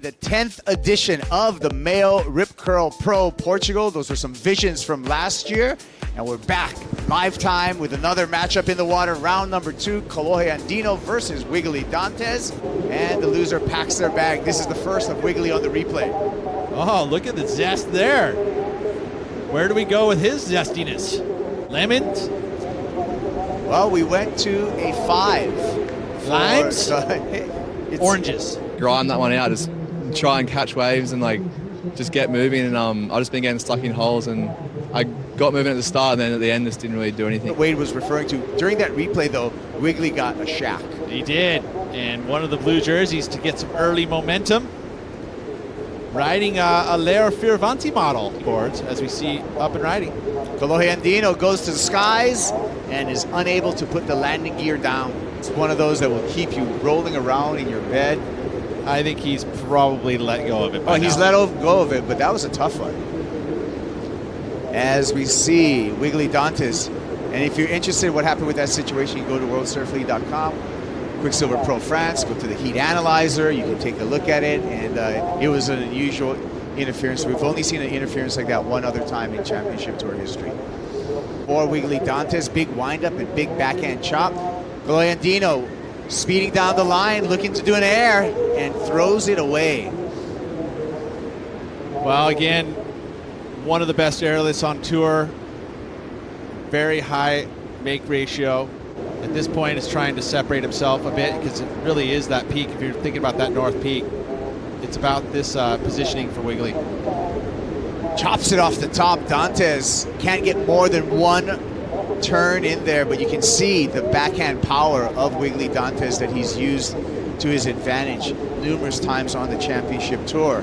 The 10th edition of the MEO Rip Curl Pro Portugal. Those were some visions from last year. And we're back, live time with another matchup in the water. Round number 2, Kolohe Andino versus Wiggolly Dantas. And the loser packs their bag. This is the first of Wiggolly on the replay. Oh, look at the zest there. Where do we go with his zestiness? Lemons? Well, we went to a 5. Limes? Oranges. Grind that one out, just try and catch waves and like just get moving. And I've just been getting stuck in holes, and I got moving at the start, and then at the end just didn't really do anything. Wade was referring to, during that replay though, Wiggolly got a shack. He did, and one of the blue jerseys to get some early momentum. Riding a Leo Fioravanti model boards, as we see up and riding. Kolohe Andino goes to the skies and is unable to put the landing gear down. It's one of those that will keep you rolling around in your bed. I think he's probably let go of it. He's let go of it, but that was a tough one. As we see Wiggolly Dantas, and if you're interested in what happened with that situation, you go to worldsurfleague.com, Quicksilver Pro France, go to the heat analyzer, you can take a look at it, and it was an unusual interference. We've only seen an interference like that one other time in Championship Tour history. For Wiggolly Dantas, big windup and big backhand chop. Kolohe Andino speeding down the line, looking to do an air, and throws it away. Well, again, one of the best airlifts on tour. Very high make ratio. At this point, is trying to separate himself a bit because it really is that peak. If you're thinking about that north peak, it's about this positioning for Wiggolly. Chops it off the top. Dantas can't get more than one turn in there, but you can see the backhand power of Wiggolly Dantas that he's used to his advantage numerous times on the Championship Tour.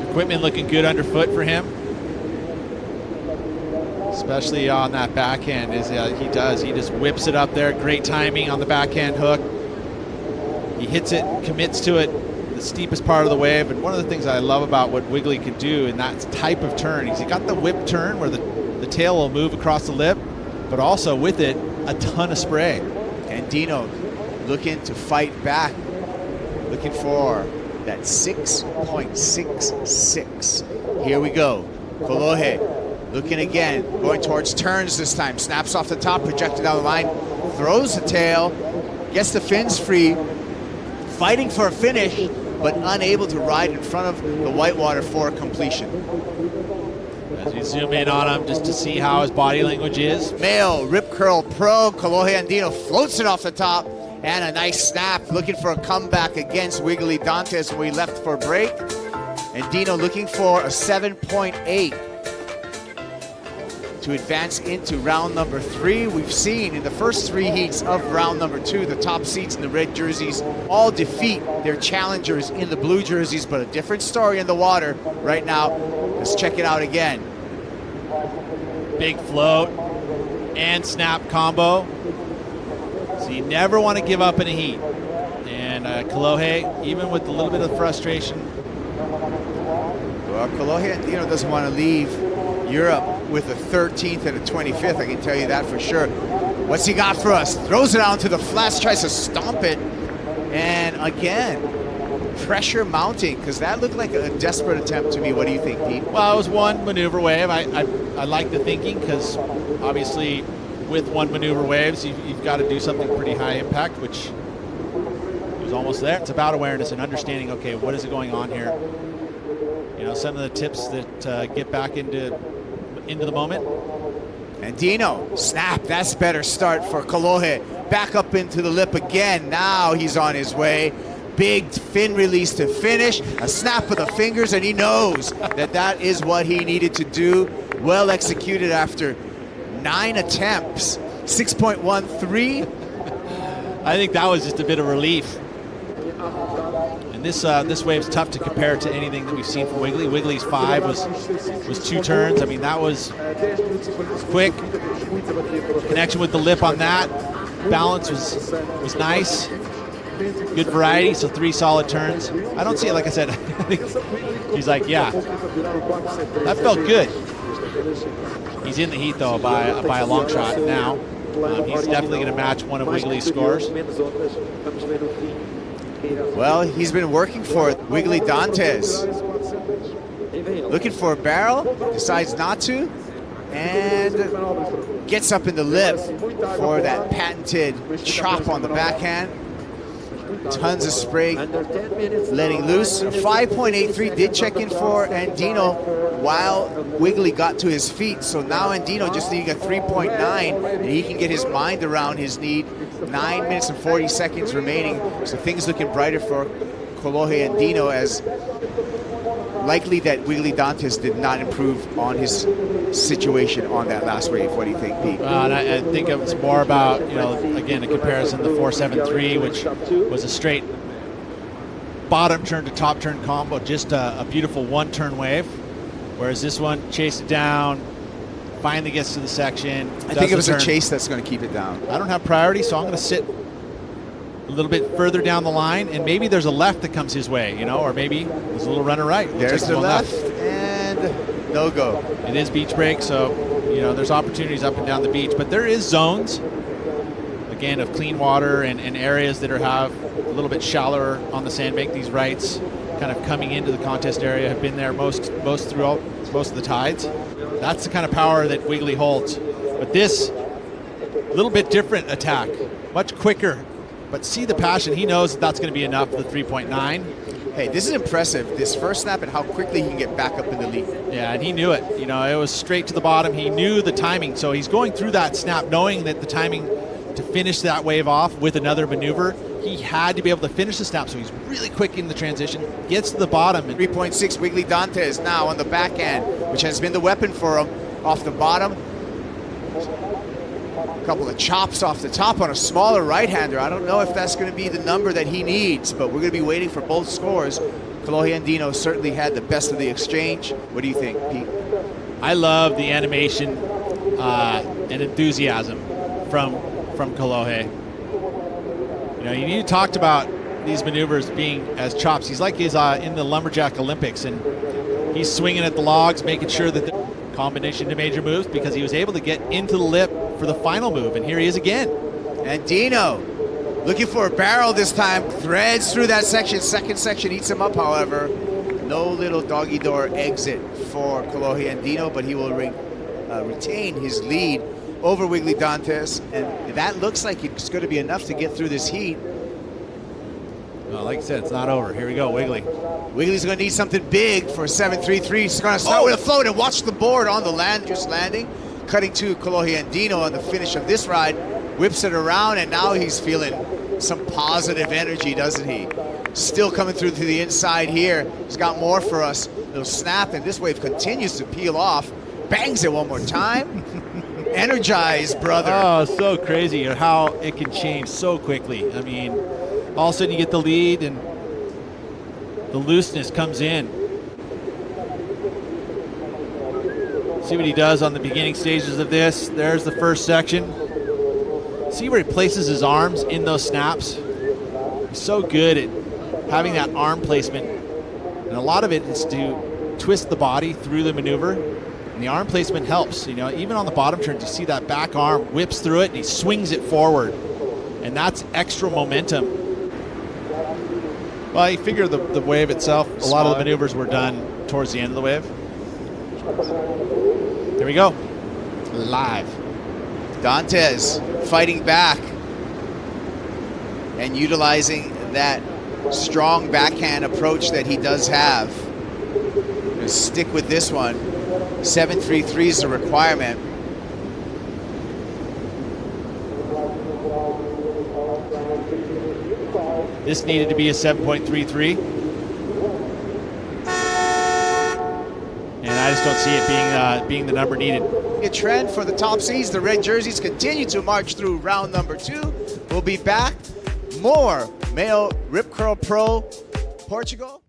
Equipment looking good underfoot for him, especially on that backhand. He just whips it up there. Great timing on the backhand hook. He hits it, commits to it, the steepest part of the wave. And one of the things I love about what Wiggolly can do in that type of turn is he got the whip turn where the tail will move across the lip, but also with it, a ton of spray. Andino looking to fight back, looking for that 6.66. Here we go. Kolohe looking again, going towards turns this time. Snaps off the top, projected down the line, throws the tail, gets the fins free, fighting for a finish, but unable to ride in front of the whitewater for completion. As we zoom in on him just to see how his body language is. MEO Rip Curl Pro, Kolohe Andino floats it off the top, and a nice snap, looking for a comeback against Wiggolly Dantas when we left for a break. Andino looking for a 7.8 to advance into round number 3. We've seen in the first 3 heats of round number 2, the top seeds in the red jerseys all defeat their challengers in the blue jerseys, but a different story in the water right now. Let's check it out again. Big float and snap combo. So you never want to give up in a heat. And Kolohe, even with a little bit of frustration. Well, Kolohe Andino doesn't want to leave Europe with a 13th and a 25th, I can tell you that for sure. What's he got for us? Throws it out to the flats, tries to stomp it. And again, pressure mounting, because that looked like a desperate attempt to me. What do you think, Pete? Well, it was one maneuver wave. I like the thinking, because obviously with one maneuver waves, you've got to do something pretty high impact, which was almost there. It's about awareness and understanding, okay, what is going on here? You know, some of the tips that get back into the moment. Andino, snap, that's better start for Kolohe. Back up into the lip again. Now he's on his way. Big fin release to finish. A snap of the fingers, and he knows that that is what he needed to do. Well executed after 9 attempts. 6.13. I think that was just a bit of relief. And this wave's tough to compare to anything that we've seen from Wiggolly. Wiggolly's 5 was 2 turns. I mean, that was quick. Connection with the lip on that. Balance was nice. Good variety, so 3 solid turns. I don't see it, like I said, I think he's like, yeah, that felt good. He's in the heat, though, by a long shot now. He's definitely going to match one of Wiggolly's scores. Well, he's been working for Wiggolly Dantas. Looking for a barrel, decides not to, and gets up in the lip for that patented chop on the backhand. Tons of spray letting loose. 5.83 did check in for Andino while Wiggolly got to his feet. So now Andino just needing a 3.9 and he can get his mind around his need. 9 minutes and 40 seconds remaining. So things looking brighter for Kolohe Andino, as likely that Wiggolly Dantas did not improve on his situation on that last wave. What do you think, Pete? And I think it was more about, again, a comparison to the 4.73, which was a straight bottom turn to top turn combo, just a beautiful one-turn wave. Whereas this one chased it down, finally gets to the section. I think it was a chase that's going to keep it down. I don't have priority, so I'm going to sit a little bit further down the line, and maybe there's a left that comes his way, or maybe there's a little runner right. There's the left, and no go. It is beach break, so there's opportunities up and down the beach, but there is zones, again, of clean water and areas that have a little bit shallower on the sandbank. These rights kind of coming into the contest area have been there most throughout most of the tides. That's the kind of power that Wiggolly holds. But this, a little bit different attack, much quicker. But see the passion. He knows that's going to be enough for the 3.9. Hey, this is impressive, this first snap and how quickly he can get back up in the lead. Yeah, and he knew it. It was straight to the bottom. He knew the timing. So he's going through that snap knowing that the timing to finish that wave off with another maneuver, he had to be able to finish the snap. So he's really quick in the transition, gets to the bottom. 3.6, Wiggolly Dantas now on the backhand, which has been the weapon for him off the bottom. A couple of chops off the top on a smaller right-hander. I don't know if that's going to be the number that he needs, but we're going to be waiting for both scores. Kolohe Andino certainly had the best of the exchange. What do you think, Pete? I love the animation and enthusiasm from Kolohe. You talked about these maneuvers being as chops. He's like he's in the Lumberjack Olympics, and he's swinging at the logs, making sure that the combination to major moves, because he was able to get into the lip for the final move, and here he is again. Andino looking for a barrel this time, threads through that section. Second section eats him up, however. No little doggy door exit for Kolohe Andino, but he will retain his lead over Wiggolly Dantas, and that looks like it's going to be enough to get through this heat. Well, like I said, it's not over. Here we go, Wiggolly. Wiggolly's going to need something big for 7.33. He's going to start with a float and watch the board on the land, just landing. Cutting to Kolohe Andino on the finish of this ride. Whips it around, and now he's feeling some positive energy, doesn't he? Still coming through to the inside here. He's got more for us. Little snap, and this wave continues to peel off. Bangs it one more time. Energized, brother. Oh, so crazy how it can change so quickly. I mean, all of a sudden you get the lead and the looseness comes in. See what he does on the beginning stages of this. There's the first section. See where he places his arms in those snaps. He's so good at having that arm placement. And a lot of it is to twist the body through the maneuver. And the arm placement helps. Even on the bottom turns, you see that back arm whips through it and he swings it forward. And that's extra momentum. Well, you figure the wave itself, a lot of the maneuvers were done towards the end of the wave. There we go. Live. Dantas fighting back and utilizing that strong backhand approach that he does have. Gonna stick with this one. 7.33 is the requirement. This needed to be a 7.33. And I just don't see it being the number needed. A trend for the top seeds. The red jerseys continue to march through round number 2. We'll be back. More MEO Rip Curl Pro Portugal.